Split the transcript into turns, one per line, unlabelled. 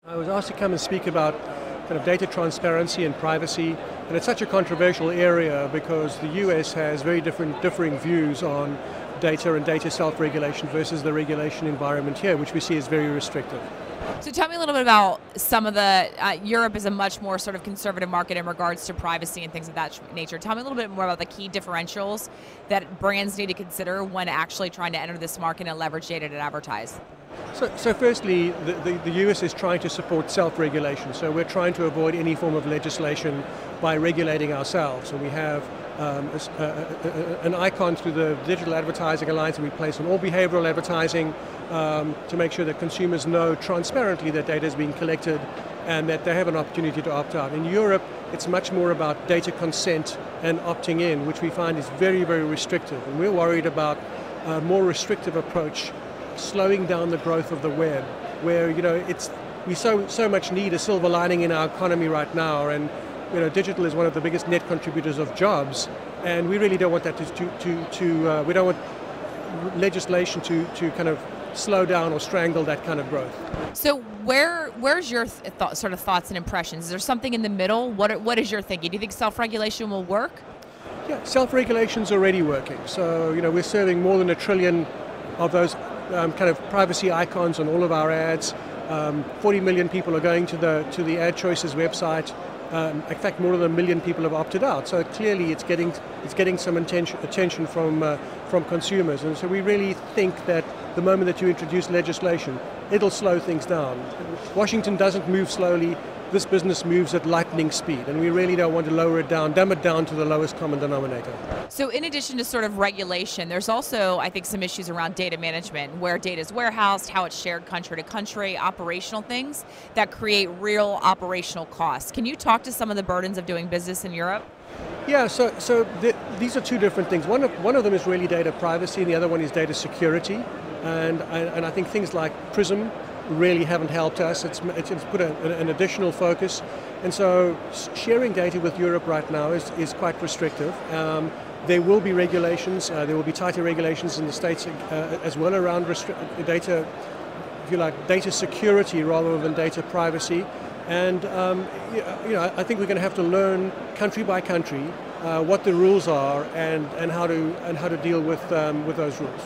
I was asked to come and speak about kind of data transparency and privacy, and it's such a controversial area because the US has very differing views on data and data self-regulation versus the regulation environment here, which we see as very restrictive.
So tell me a little bit about some of the, Europe is a much more sort of conservative market in regards to privacy and things of that nature. Tell me a little bit more about the key differentials that brands need to consider when actually trying to enter this market and leverage data to advertise.
So firstly, the US is trying to support self-regulation. So we're trying to avoid any form of legislation by regulating ourselves. So we have an icon through the Digital Advertising Alliance that we place on all behavioral advertising to make sure that consumers know transparently that data is being collected and that they have an opportunity to opt out. In Europe, it's much more about data consent and opting in, which we find is very, very restrictive. And we're worried about a more restrictive approach slowing down the growth of the web, where we so much need a silver lining in our economy right now, and digital is one of the biggest net contributors of jobs, and we really don't want that we don't want legislation to kind of slow down or strangle that kind of growth.
So where's your sort of thoughts and impressions? Is there something in the middle? What is your thinking? Do you think self-regulation will work?
Yeah, self-regulation's already working. So we're serving more than 1 trillion of those kind of privacy icons on all of our ads. 40 million people are going to the Ad Choices website. In fact, more than 1 million people have opted out. So clearly, it's getting some attention from consumers. And so we really think that the moment that you introduce legislation, it'll slow things down. Washington doesn't move slowly. This business moves at lightning speed, and we really don't want to dumb it down to the lowest common denominator.
So in addition to sort of regulation, there's also, I think, some issues around data management, where data is warehoused, how it's shared country to country, operational things that create real operational costs. Can you talk to some of the burdens of doing business in Europe?
Yeah, these are two different things. One of them is really data privacy, and the other one is data security. And I think things like PRISM really haven't helped us. It's put an additional focus, and so sharing data with Europe right now is quite restrictive. There will be regulations. There will be tighter regulations in the States as well around data, if you like, data security rather than data privacy. And I think we're going to have to learn country by country what the rules are and how to deal with those rules.